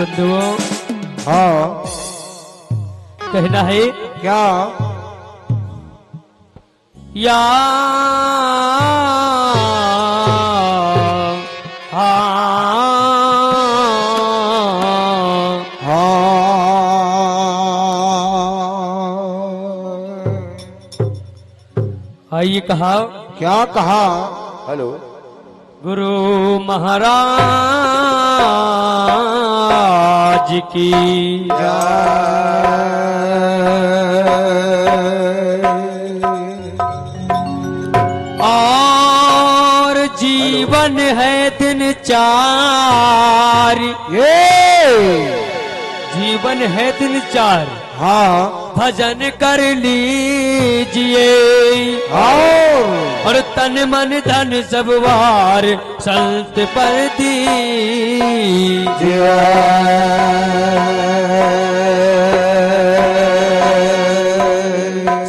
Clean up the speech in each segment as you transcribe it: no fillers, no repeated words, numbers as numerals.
बंधुओं, हाँ कहना है क्या? या आइए कहा क्या कहा? हेलो गुरु महाराज की और जीवन है दिन चार, ये जीवन है दिन चार, हाँ भजन कर लीजिए और तन मन धन सब वार संत पर दीजिए।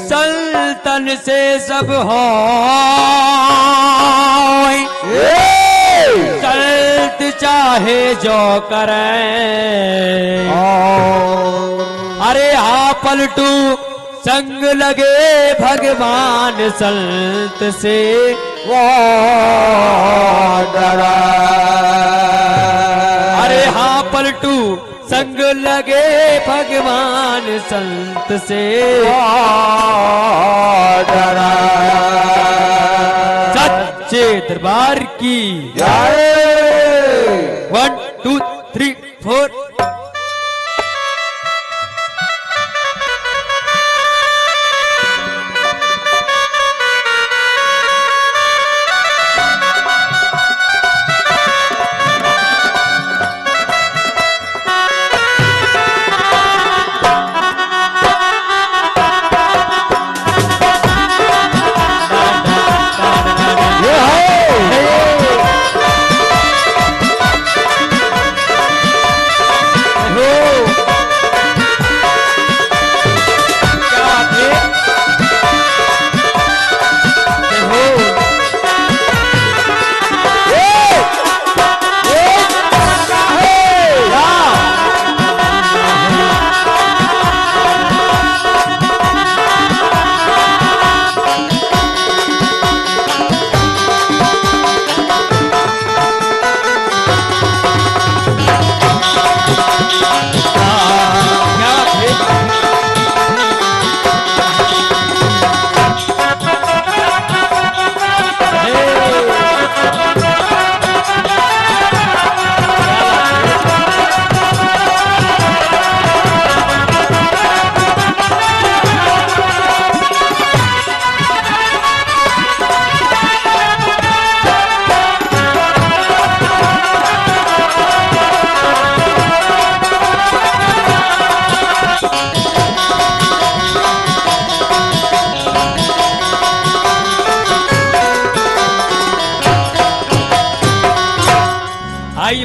संतन से सब हो संत चाहे जो करें, अरे हाँ पलटू संग लगे भगवान संत से वो डरा। अरे हाँ पलटू संग लगे भगवान संत से वो डरा। सच्चे दरबार की जय। 1 2 3 4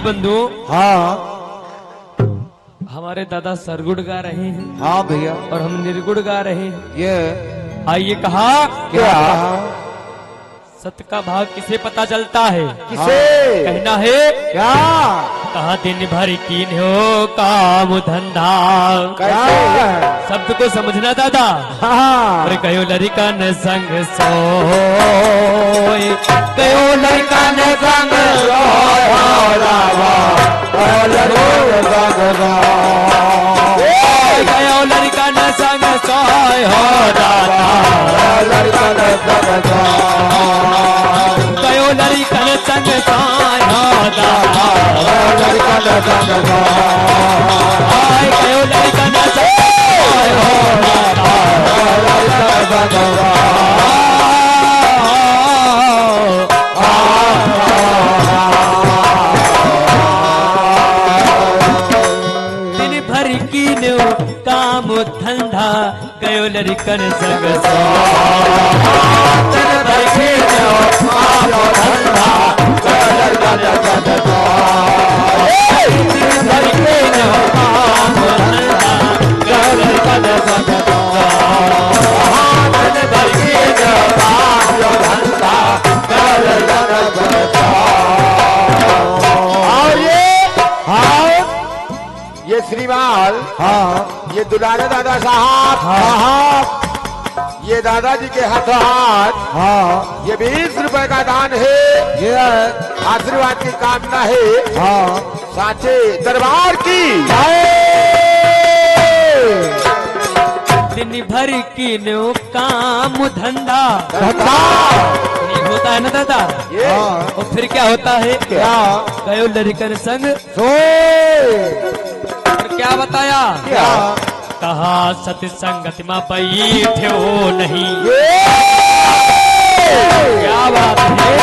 बंधु। हाँ हमारे दादा सरगुड़ गा रहे हैं, हाँ भैया, और हम निर्गुण गा रहे हैं। ये आइए कहा क्या? सत्य का भाग किसे पता चलता है? किसे? कहना है क्या? कहा दिन भर कीन हो काम धंधा। कैसे? शब्द को समझना दादा। हाँ अरे कयो लड़का न संग सोए, कयो लड़का न संग कयो लड़का न संग सोए हो दादा, कयो लड़का न संग सोए हो दादा, कयो लड़का न संग सोए हो दादा। दिन भर कीन काम धंधा, कयो लड़कन संग दिन भर कीन काम धंधा, कयो लड़कन संग दिन भर कीन काम धंधा, कयो लड़कन संग दिन भर कीन काम धंधा, कयो लड़कन संग। ये श्रीमान, हाँ ये दुलारे दादा साहब, हाँ ये दादाजी के हाथों हाथ हाँ ये 20 रुपए का दान है, ये है आशीर्वाद की कामना है हाँ साचे दरबार की। दिन भर की नो काम धंधा धंधा ये होता है ना दादा। ये हाँ और फिर क्या होता है? क्या गयो लड़कन संग सो और क्या बताया? क्या कहा सत्संगत में बैठे हो नहीं। क्या बात है?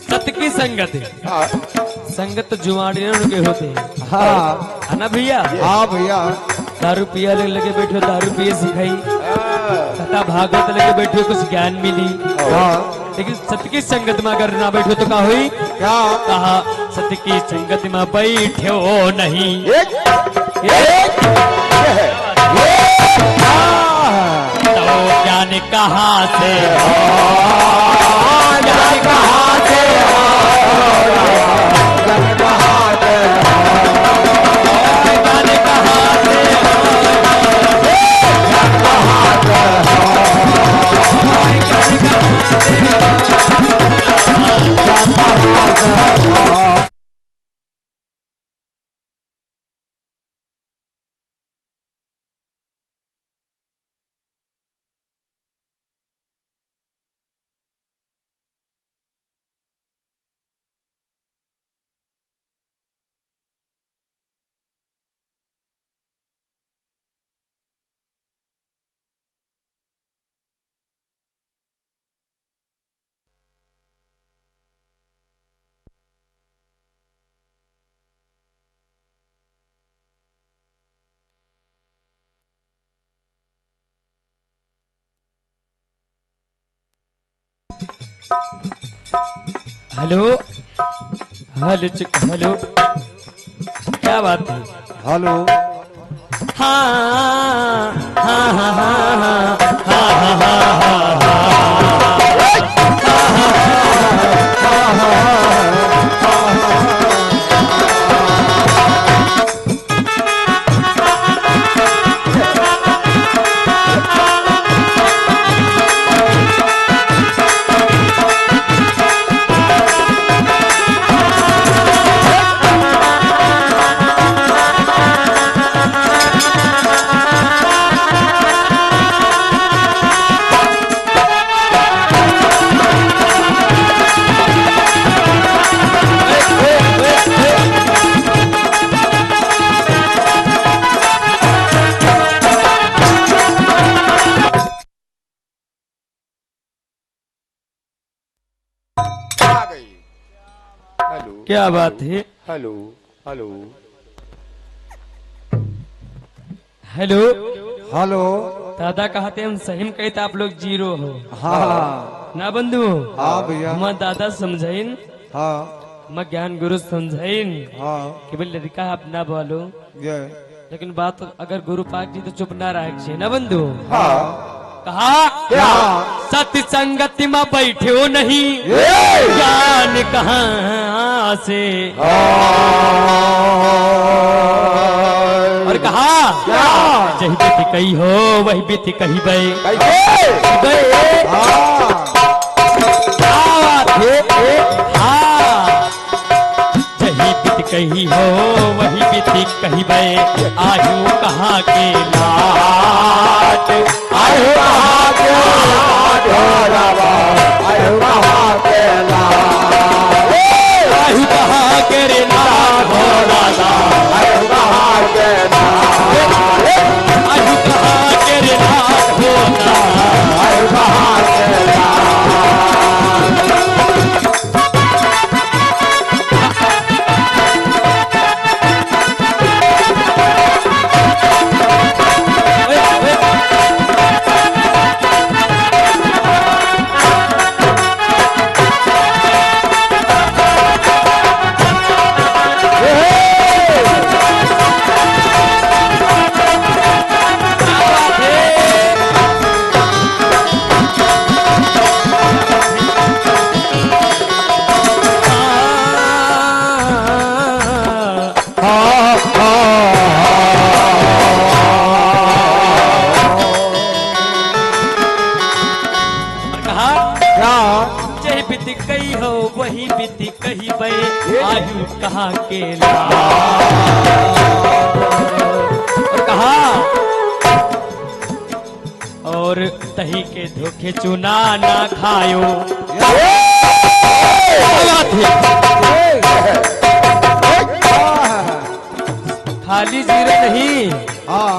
सत्य की संगत हाँ, संगत तो जुआड़ियों के होते हैं, हाँ है ना भैया? हाँ भैया दारू पिया लगे बैठे, दारू पिए सिखाई, कथा भागवत लगे बैठे, कुछ ज्ञान मिली। हाँ लेकिन सत्य की संगत में अगर ना बैठो तो क्या हुई? क्या कहा सत्य की संगत में बैठे हो नहीं। एक है तो ज्ञान कहाँ से ज्ञान कहाँ से ज्ञान कहाँ से ज्ञान कहाँ से हेलो हेलो हेलो, क्या बात है? हेलो हाँ हाँ हाँ हाँ हाँ हाँ हाँ आ गई। हेलो क्या बात है? हेलो हेलो हेलो हेलो दादा कहते हम सही में कहते आप लोग जीरो हो हाँ ना बंधु? हाँ भैया हम दादा समझाइन, हाँ मैं ज्ञान गुरु समझाइन हाँ कि भाई लड़का अपना बोलो, ये लेकिन बात अगर गुरु पाक जी तो चुप ना रहे ना बंधु। हाँ कहा क्या सत्य संगति में बैठे हो नहीं, ज्ञान कहाँ से? और कहा जही बीती कही हो वही बीती कही बे जही बीती कही हो वही बीती कही बे। आयु कहाँ के लाट, आयु कहाँ के लाड हो रवा, आयु कहाँ के लाड, आयु कहाँ के रे लाट हो दादा, आयु कहाँ के लाड, आयु कहाँ के रे लाट हो दादा, आयु कहाँ के लाड। के लाल। और कहा और दही के धोखे चूना ना खायो। क्या बात है? खाली जीरो नहीं, हाँ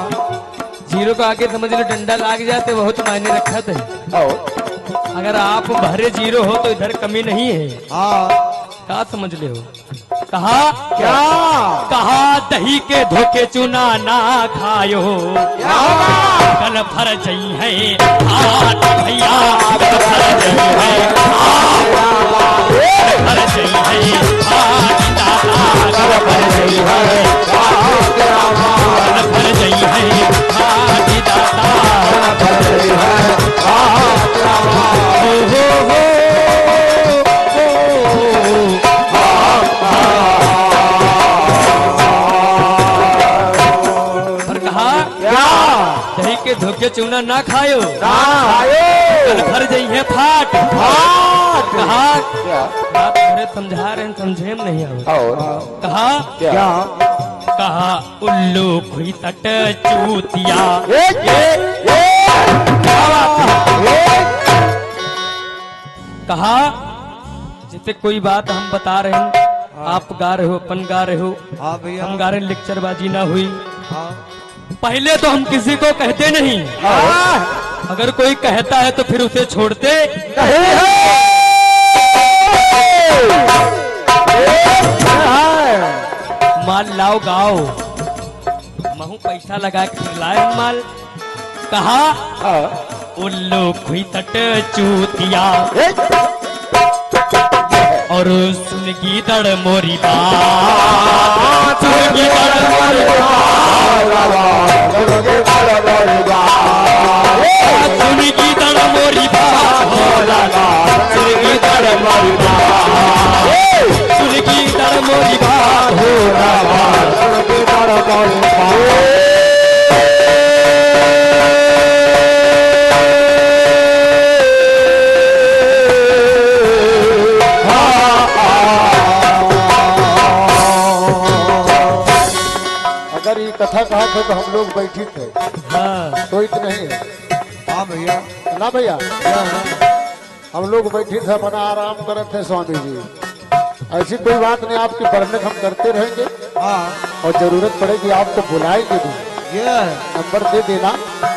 जीरो को आगे समझ लो डंडा लाग जाते बहुत मायने रखत है। अगर आप भरे जीरो हो तो इधर कमी नहीं है। हाँ क्या समझ ले हो? कहा क्या कहा दही के धोखे चूना ना खायो। कल भर जई है हाथ भैया, कल भर जई है हाथ, भर जई है हाथ दाता, कल भर जई है हाथ, कल भर जई है हाथ दाता, कल भर जई है हाथ। हो दही के धोखे चूना ना खायो, कल भर जई है फाट। कहा बात भरे समझा रहे हैं, समझे में नहीं आओ। कहा क्या कहा उल्लू खुई तट चूतिया। कहा जैसे कोई बात हम बता रहे हैं, आप गा रहे हो, अपन गा रहे हो, हाँ भैया हम गा रहे, लेक्चरबाजी ना हुई। हाँ पहले तो हम किसी को कहते नहीं, अगर कोई कहता है तो फिर उसे छोड़ते माल लाओ गाओ, महू पैसा लगा के फिर लाए हम माल। कहा उल्लू खुई तट चूतिया और सुन गीदड़ मोरी बात, सुन गीदड़ मोरी बात, सुन गीदड़ मोरी बात हो लगा, सुन गीदड़ मोरी बात, सुन गीदड़ मोरी बात हो लगा, सुन गीदड़ मोरी बात। अगर ये कथा कहा थे तो हम लोग बैठे थे, हाँ कोई तो नहीं है हाँ भैया ना भैया। हम लोग बैठे थे, अपना आराम करते थे स्वामी जी। ऐसी कोई बात नहीं, आपकी वर्णन हम करते रहेंगे हाँ और जरूरत पड़ेगी आपको बुलाएंगे भी, ये नंबर दे देना।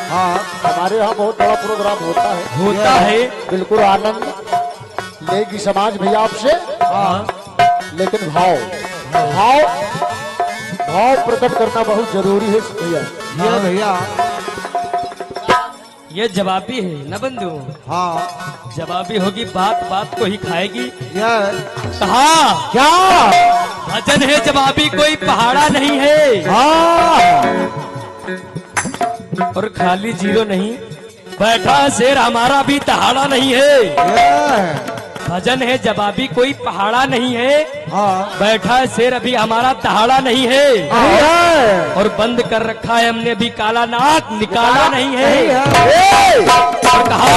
हाँ हमारे यहाँ बहुत बड़ा प्रोग्राम होता है, बिल्कुल आनंद लेगी समाज भैया आपसे। हाँ लेकिन भाव भाव भाव प्रकट करना बहुत जरूरी है भैया। ये भैया ये जवाबी है न बंधु, हाँ जवाबी होगी, बात बात को ही खाएगी। ये कहा क्या भजन है जवाबी, कोई पहाड़ा नहीं है। हाँ और खाली जीरो नहीं, बैठा शेर हमारा भी दहाड़ा नहीं है। ये भजन है जवाबी, कोई पहाड़ा नहीं है। हाँ बैठा शेर अभी हमारा दहाड़ा नहीं है। है और बंद कर रखा है हमने भी काला नाक, निकाला नहीं है। और कहा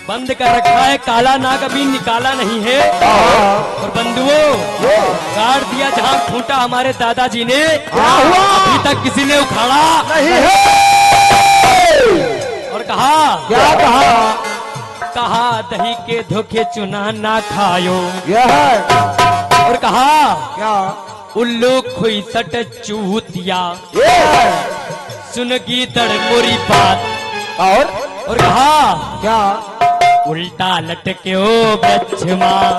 बंद कर रखा है काला नाग, अभी निकाला नहीं है। और बंधुओं गाड़ दिया जहाँ खूंटा हमारे दादाजी ने, अभी तक किसी ने उखाड़ा नहीं है। और कहा क्या कहा कहा दही के धोखे चुना ना खायो। यह है और कहा क्या उल्लू खुई सट चूतिया, ये सुन गीदड़ मोरी बात। और कहा क्या उल्टा लटके ओ वृक्ष मां,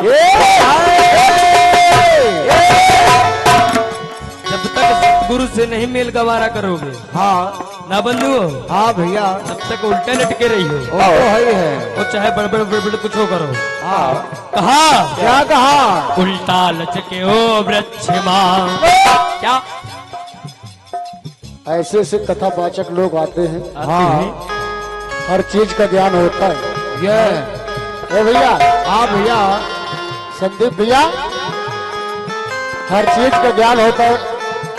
जब तक गुरु से नहीं मेल गवारा करोगे हाँ ना बंधु, हाँ भैया तब तक उल्टे लटके रही हो। वो तो है और चाहे बड़बड़ बड़बड़ कुछ हो करो। हाँ कहा क्या कहा उल्टा लचके ओ वृक्ष मां। क्या ऐसे ऐसे कथावाचक लोग आते हैं, हाँ हर चीज का ज्ञान होता है। ये ए भैया, हाँ भैया संदीप भैया, हर चीज का ज्ञान होता है।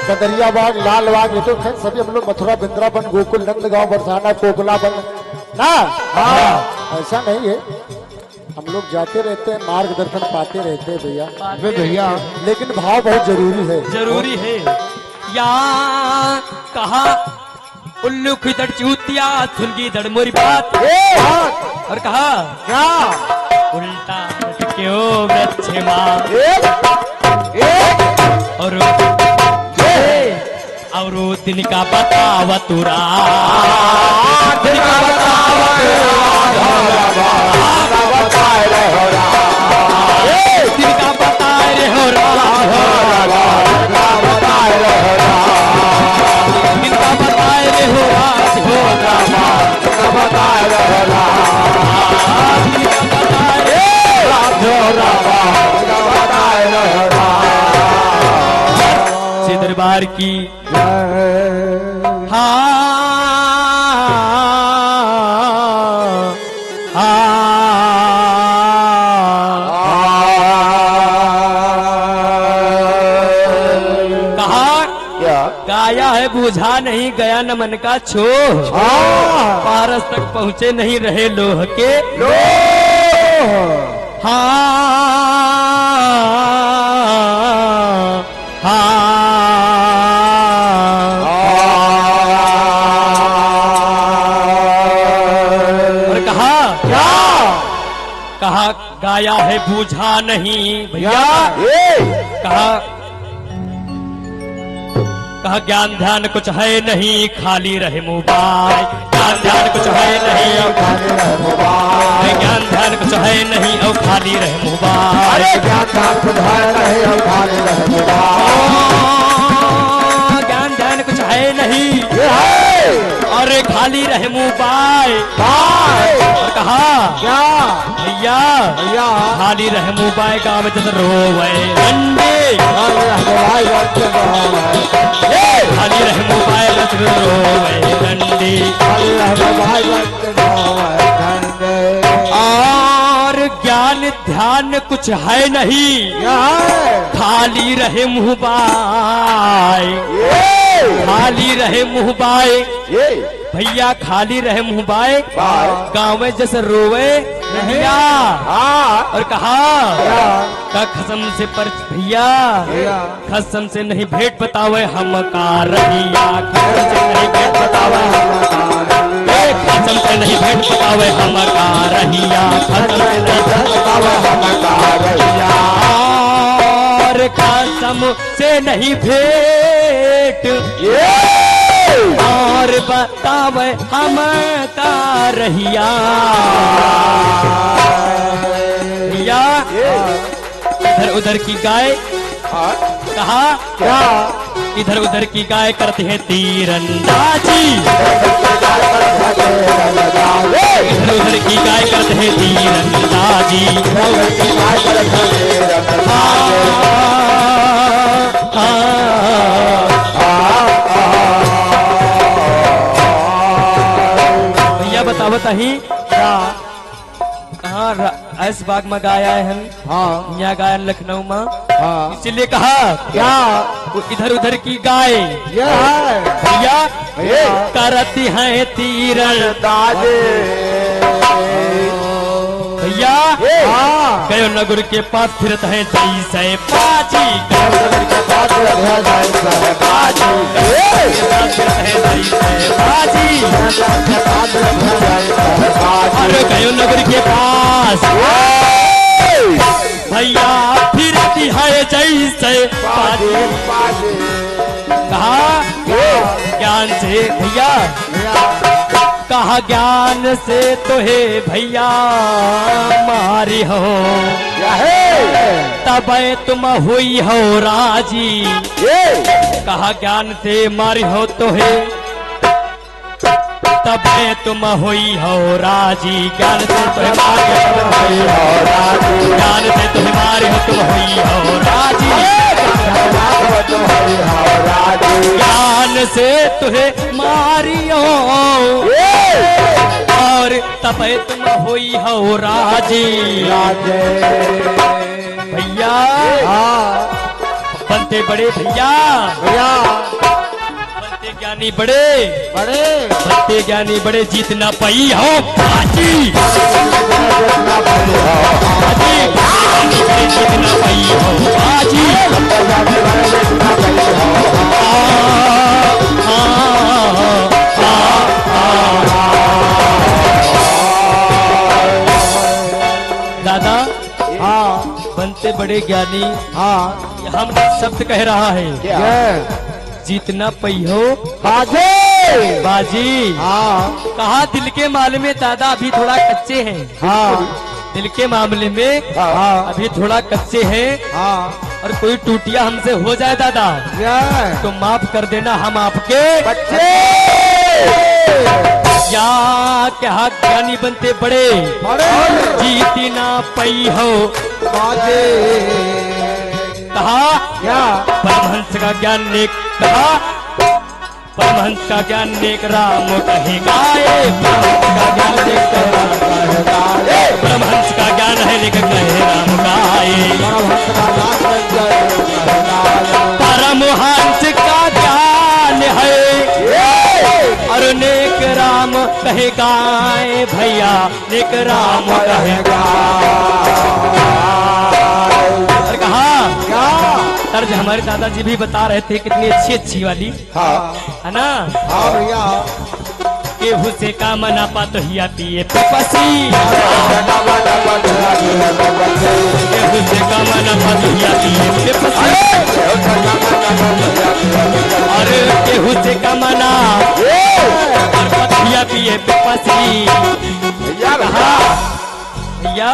कदरियाबाग, लालबाग, ये तो खैर सभी हम लोग मथुरा, वृंदावन, गोकुल, नंदगांव, बरसाना, कोकला बन ना, हाँ ऐसा नहीं है। हम लोग जाते रहते हैं, मार्गदर्शन पाते रहते हैं भैया, वे भैया लेकिन भाव बहुत जरूरी है। जरूरी है। या कहा उल्लू खिदड़ चूतिया सुनगी दड़ मोरी बात, और कहा क्या उल्टा क्यों वृक्ष माँ, और दिन का बतावा तुरा, दिन का बतावा दिन का बताए रे हो इनका बताए रे हो राज हो इनका बताए से दरबार की गाया है बूझा नहीं गया न मन का छोह, पारस तक पहुँचे नहीं रहे लोह के और कहा क्या, कहा गाया है बूझा नहीं भैया, कहा ज्ञान ध्यान कुछ है नहीं खाली रहे मोबाइल, ज्ञान ध्यान कुछ है नहीं और खाली रहे मोबाइल, ज्ञान ध्यान कुछ है नहीं और खाली रहे मोबाइल, ज्ञान ध्यान कुछ है नहीं और खाली रहे मोबाइल, ज्ञान ध्यान कुछ है नहीं और खाली रहे मोबाइल, और कहा क्या भैया भैया खाली रहे मोबाइल गाँव में जैसे रोवे रंडे, खाली रहे मोबाइल रोवे रंडे, और ज्ञान ध्यान कुछ है नहीं खाली रहे मोबाइल, खाली रहे मोबाइल भैया, खाली रहे मोबाइल गाँव में जैसे रोवे भैया, और कहा का कसम से पर भैया कसम से नहीं भेंट बतावे हम का रहिया, कसम से नहीं भेंट बतावे कसम से नहीं भेंट बतावे हम का रहिया, कसम से नहीं भेंट बतावे हम का रहिया, और कसम से नहीं भेंट और बतावे हम का रहिया भैया, इधर उधर की गाय कहा क्या इधर उधर की गाय करते हैं तीरंदाजी, इधर उधर की गाय करते हैं तीरंदाजी, भैया बता ही कहाँ ऐस बाग में गाया है हम, हाँ यहाँ गाया लखनऊ में, हाँ इसीलिए कहा क्या वो इधर उधर की गाय ये है भैया करती है तीरंदाजी भैया, हाँ गयो नगर के पास फिरत है जैसे बाजी, गयो नगर के पास फिरत है जैसे बाजी, अरे गयो नगर के पास भैया फिरती है जैसे बाजी, कहा ज्ञान से भैया, कहा ज्ञान से तो है भैया मारी हो, तब तुम हुई हो राजी, कहा ज्ञान से मारी हो तो है तब तुम हुई हो राजी, ज्ञान से तो मारी हो राजी, ज्ञान से तुम मारी हो तुम हुई हो राजी, ज्ञान से तुहे मारियो और तबे तुम हुई हो राजी। भैया बनते बड़े भैया, बनते ज्ञानी बड़े, बनते ज्ञानी बड़े, जीत ना पाई हो बाजी। बाजी ज्ञानी बड़े, जीत ना पाई हो बाजी। दादा बनते बड़े ज्ञानी, हम शब्द कह रहा है जीतना पई हो बाजी। कहा दिल के मामले में दादा अभी थोड़ा कच्चे हैं, दिल के मामले में अभी थोड़ा कच्चे हैं, और कोई टूटिया हमसे हो जाए दादा तो माफ कर देना, हम आपके बच्चे। क्या क्या ज्ञानी बनते बड़े, जीती ना पई हो कहा परमहंस का ज्ञान नेक, कहा परमहंस का ज्ञान नेक राम कहेगा। परमहंस का ज्ञान नेक परमहंस का ज्ञान है नेक कहे राम गाए। परमहंस का ज्ञान है और नेक राम कहेगा भैया, नेक राम कहेगा। और कहा तर्ज हमारे दादाजी भी बता रहे थे कितनी अच्छी अच्छी वाली है ना। केहू से का मना पातो हिया पिए पिपसी, केहू से का मना पातो हिया पिए पिपसी, और केहू से का मना हिया पिए पिपसी। भैया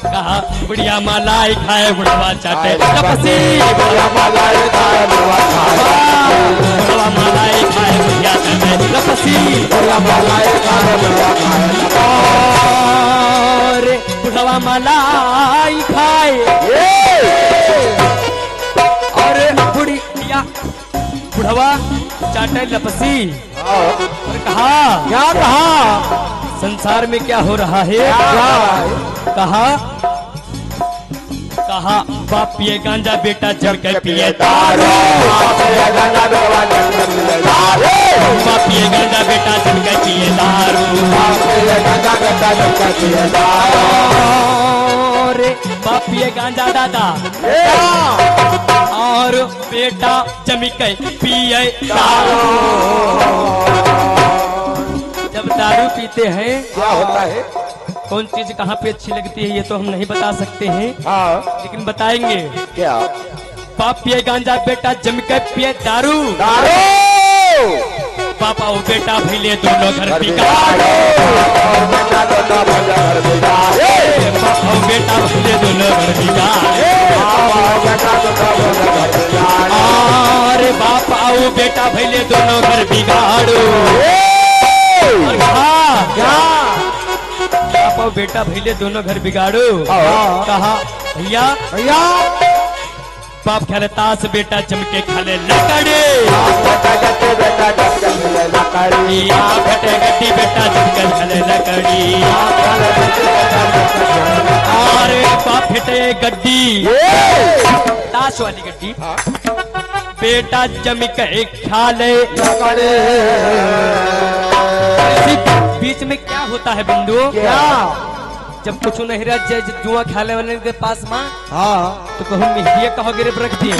कहा बुढ़िया मलाई खाए बुढ़वा चाटे तपसी, बुढ़वा मलाई खाए बुढ़वा मलाई खाए बुढ़िया चाटे तपसी, और बुढ़वा मलाई खाए और बुढ़िया बुढ़वा चाटे लपसी। और कहा संसार में क्या हो रहा है, कहा बाप पिए गांजा बेटा जमकर पिए दारू, बाप पिए गांजा बेटा जमकर पिए दारू, और बाप पिए गांजा दादा और बेटा जमकर पिए दारू। जब दारू पीते हैं क्या होता है? कौन चीज कहाँ पे अच्छी लगती है ये तो हम नहीं बता सकते हैं, लेकिन बताएंगे। क्या? बाप पिए गांजा बेटा जम के पिए दारू, पापा और बेटा भैले दोनों घर बिगाड़ो, पापा और बेटा भैले दोनों घर बिगाड़ो, अरे बापा और बेटा भैले दोनों घर बिगाड़ो। पापा और बेटा भैले दोनों घर बिगाड़ो। कहा भैया बाप खेले ताश बेटा जम के खाले लकड़ी, गड्डी बेटा जम के खाले लकड़ी, अरे बाप फेटे गड्डी ताश वाली गड्डी, बेटा जम के खाले लकड़ी। बीच में क्या होता है बंधु, जब कुछ नहीं रह जाए जुआ खाने वाले के पास माँ तो कहूँ ये कहो गिरफ रख दिए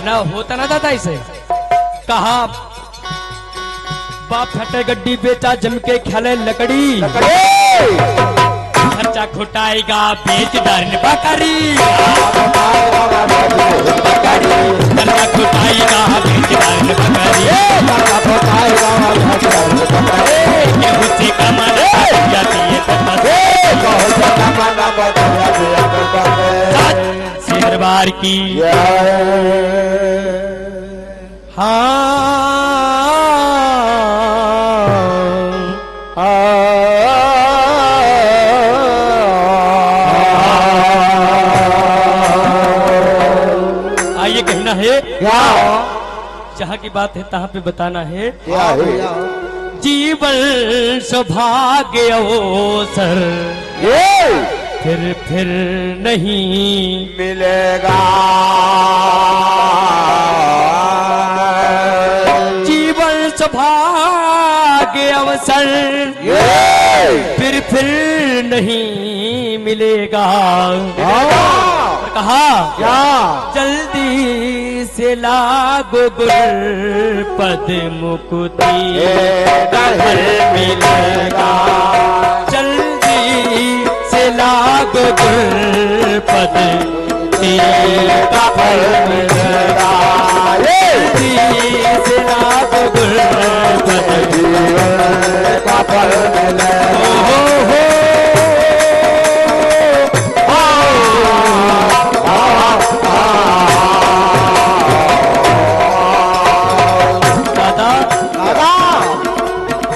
ना होता ना दादा इसे। कहा बाप फटे गड्डी बेचा जम के खेले लकड़ी, खर्चा खुटाएगा बेच डारने बकरी, खर्चा खुटाएगा बेच डारने बकरी, गेहूं से कमाना जाती है शेरवार की। आइए है क्या जहाँ की बात है तहाँ पे बताना है। क्या है जीवन सौभाग्य अवसर फिर नहीं मिलेगा जीवन सौभाग्य अवसर फिर नहीं मिलेगा। और कहा क्या जल्दी से लागो गुर पद मुकुति घर मिलेगा जल्दी से लागो गुर पद का फल मिलेगा जल्दी से लागो गुर पद का फल मिलेगा हो दादा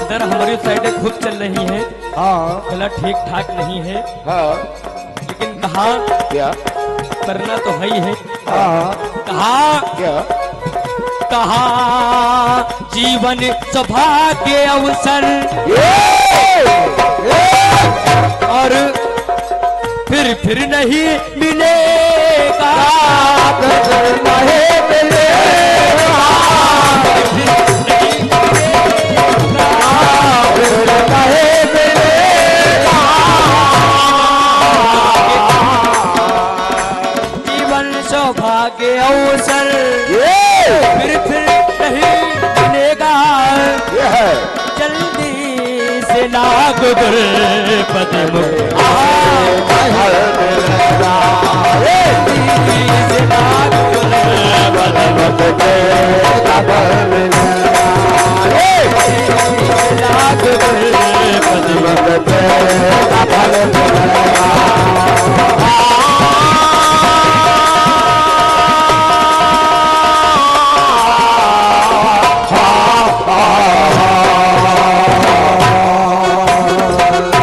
इधर हमारी साइडें खूब चल रही है हाँ गला ठीक ठाक नहीं है हाँ लेकिन कहा क्या करना तो है ही है। हाँ कहा क्या कहा जीवन सौभाग्य अवसर और फिर नहीं मिलेगा नहीं मिलेगा नहीं मिलेगा जीवन सौभाग्य अवसर फिर नहीं मिलेगा जल्दी से लाग गुर पद जल्दी से लाग गुर लाग गुर पद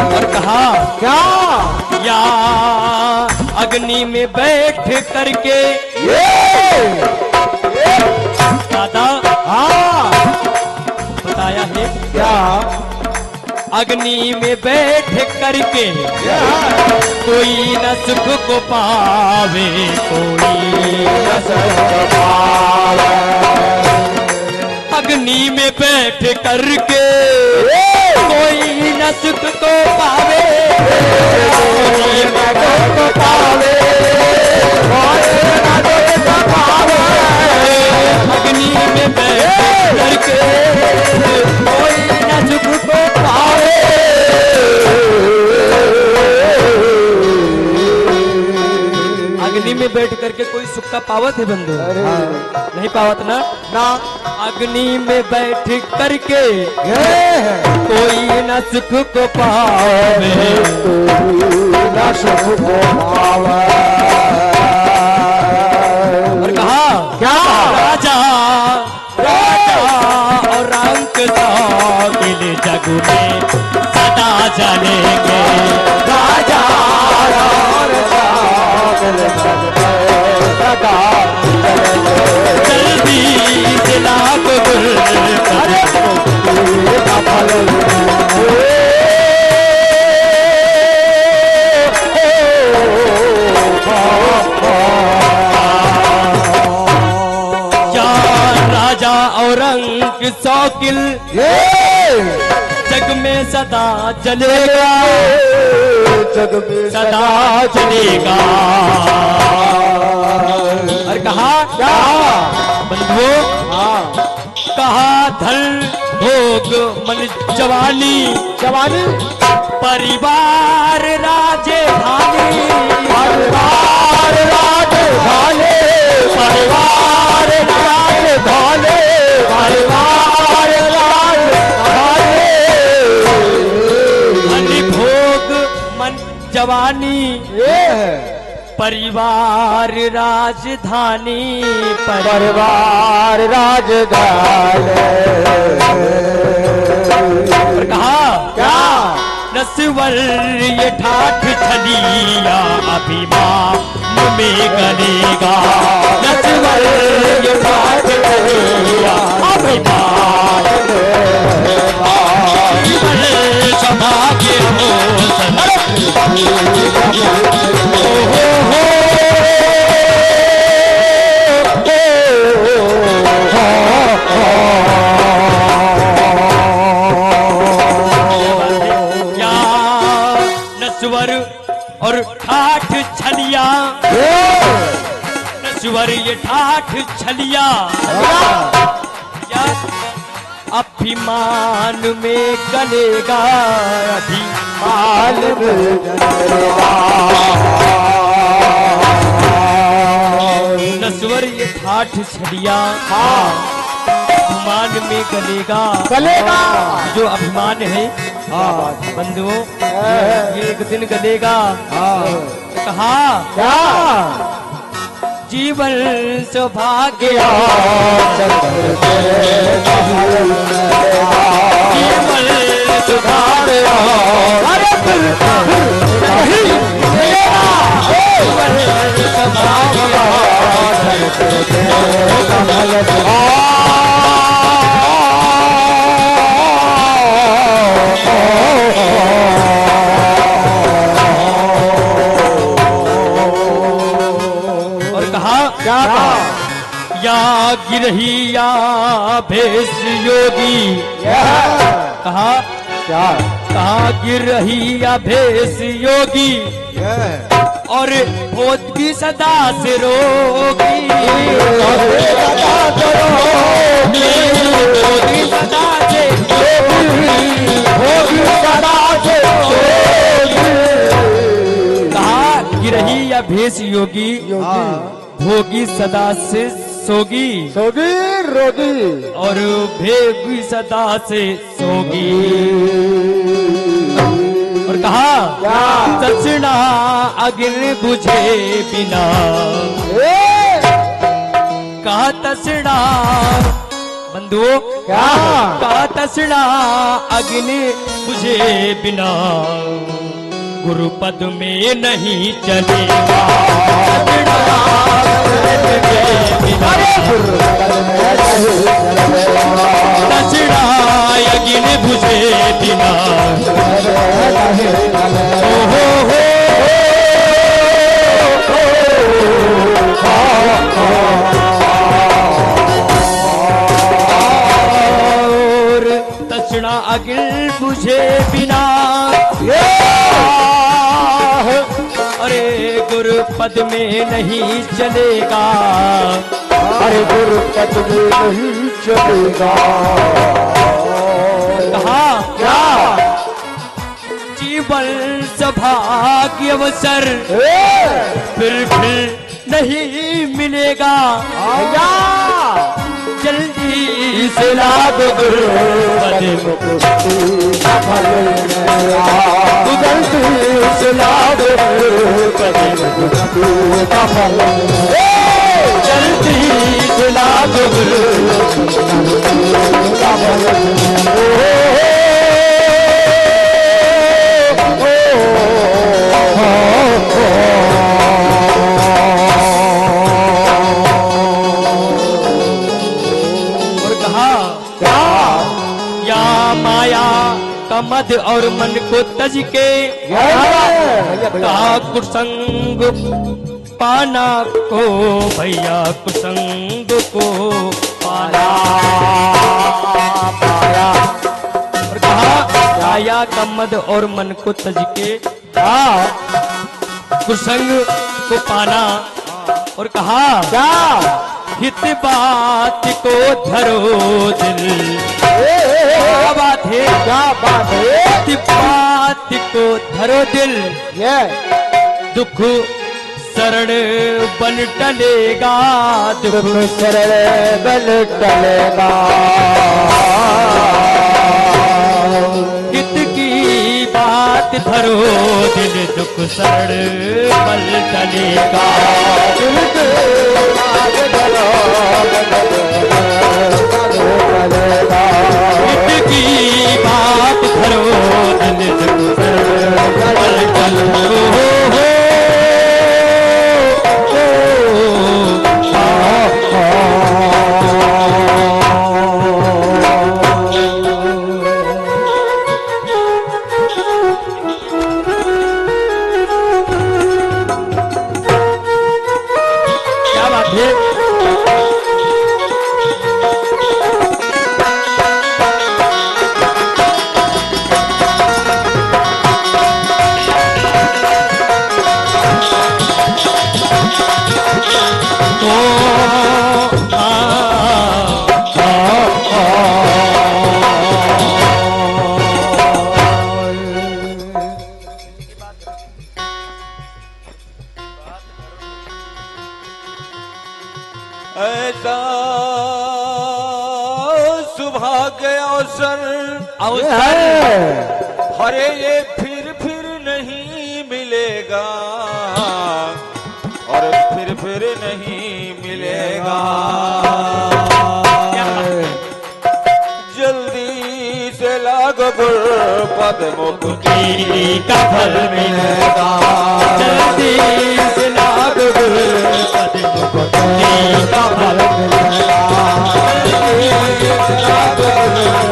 और कहा क्या या अग्नि में बैठ करके दादा हाँ बताया है क्या अग्नि में बैठ करके कोई न सुख को पावे कोई अग्नि में बैठ करके कोई न सुख को पावे कोई न दुख को पावे अग्नि में बैठ करके कोई न सुख को पावे अग्नि में बैठ करके कोई सुख का पावत है बंधु नहीं पावत ना ना अग्नि में बैठ करके ये कोई न सुख को पावे ना सुख को पावे और कहा क्या राजा राजा और अंक मिल जग में सदा चलेंगे राजा जल्दी से लाग गुर राजा और अंक शौकिल जग में सदा चलेगा जग में सदा चलेगा और कहा क्या बंधुओं कहा धन भोग मन जवानी जवानी परिवार राजधानी परिवार राजधानी परिवार राजधानी परिवार राजधानी धन भोग मन जवानी ये है परिवार राजधानी परिवार राजधानी पर कहा क्या नस्वर ये ठाठ छलिया अभिमान में गलेगा। नस्वर ये ठाठ छलिया अभिमान जीवन सौभाग्य हो नस्वर और ठाठ छलिया, नस्वर ये ठाठ छलिया या अभिमान में गलेगा। अभिमान में गलेगा। नस्वर ये ठाठ छलिया अभिमान में गलेगा। गलेगा। जो अभिमान है बंधुओं ये एक दिन गलेगा। कहा क्या जीवन सौभाग्य जीवन सौभाग्य या गिरही या भेष योगी। कहा क्या कहा गिरही या भेष योगी और भोज की सदा से रोगी। भोज की सदा से कहा गिरही या भेष योगी भोगी सदा से सोगी। सोगी रोगी और भेगी सदा से सोगी। और कहा दक्षिणा अग्नि बुझे बिना। कहा दक्षिणा बंधुओं कहा दक्षिणा अग्नि बुझे बिना गुरुपद में नहीं चलेगा। दक्षिणा अग्नि बुझे बिना और दक्षिणा अग्नि बुझे बिना अरे गुरुपद में नहीं चलेगा। अरे गुरुपद में नहीं चलेगा। कहा क्या जीवन सौभाग्य अवसर फिर नहीं मिलेगा। जल्दी से लाभ गुरुपद जल्दी से लाभ जल्दी से लाभ और कहा या माया का मद और मन को तज के कहा कुसंग पाना को भैया कुसंग को पाना पाया। और कहा काया का मद और मन को तज के कुसंग को पाना। और कहा क्या हित बात को धरो दिल। क्या बात है क्या बात है हित बात को धरो दिल। दुख शरण बन टलेगा दुख शरण बन टलेगा। हित की बात धरो दिल दुख शरण बन टलेगा। हित की बात धरो दिल दुख शरण अरे ये फिर नहीं मिलेगा, और फिर नहीं मिलेगा। जल्दी से लागो गुरपद मुक्ति का फल मिलेगा, जल्दी से लाग गुरपद मुक्ति का फल मिलेगा, जल्दी से लाग गुरपद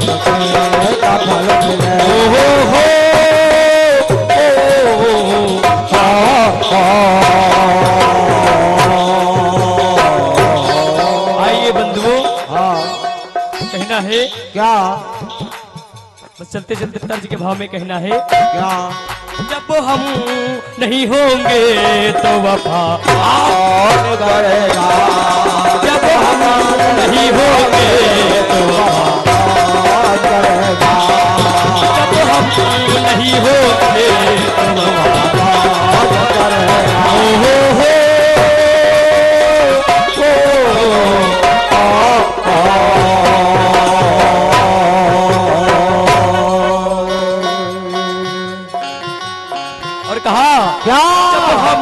मुक्ति का फल मिलेगा। आइए बंधुओं, कहना है क्या बस चलते चलते तर्ज के भाव में कहना है, क्या जब हम नहीं होंगे तो वफा कौन करेगा, जब हम नहीं होंगे तो वफा कौन करेगा, जब हम नहीं होंगे तो वफा कौन करेगा। और कहा क्या जब हम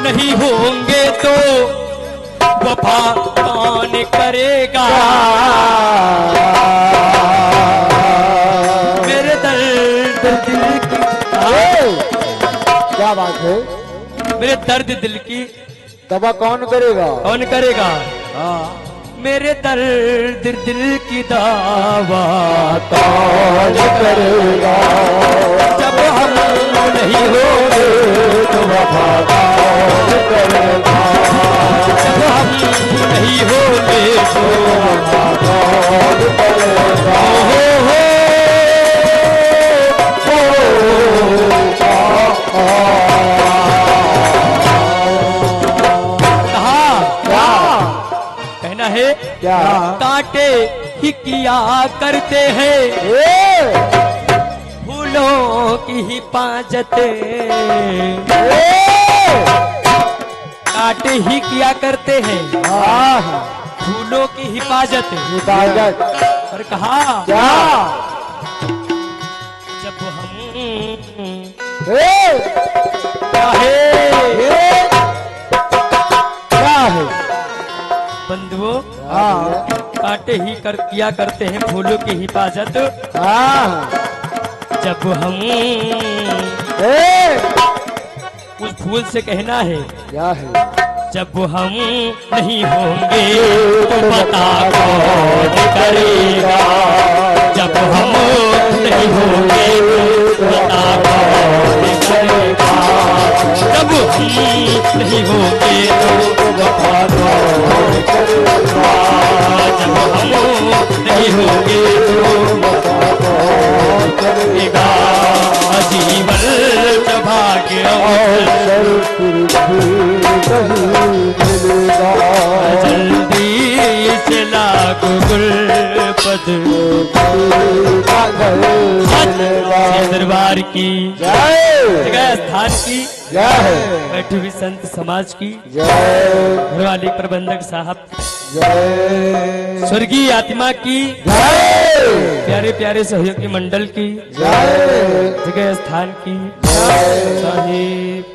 नहीं होंगे तो वफा कौन करेगा, मेरे दर्द दिल की क्या बात है, मेरे दर्द दिल की दवा कौन करेगा। कौन करेगा, मेरे दर्द दिल की दावा कौन करेगा, जब हम नहीं होंगे तो वफा कौन करेगा, जब हम नहीं होंगे तो वफा कौन करेगा। कहना है क्या कांटे ही किया करते हैं फूलों की हिफाजत, कांटे ही किया करते हैं फूलों की हिफाजत। हिफाजत और कहा क्या जब हम क्या है बंधुओं कांटे ही किया करते हैं फूलों की हिफाजत, जब हम उस फूल से कहना है क्या है, जब हम नहीं होंगे तो बता कौन करेगा, जब हम नहीं होंगे तो बता कौन करेगा, जब हम नहीं होंगे तो वफा कौन करेगा, जब हम नहीं होंगे तो वफा कौन करेगा। जीवन भाग्य जल्दी से लागू गुरपद दरबार की जगह स्थान की बैठी हुई संत समाज की घरवाली प्रबंधक साहब स्वर्गीय आत्मा की प्यारे प्यारे सहयोगी मंडल की जगह स्थान की साहिब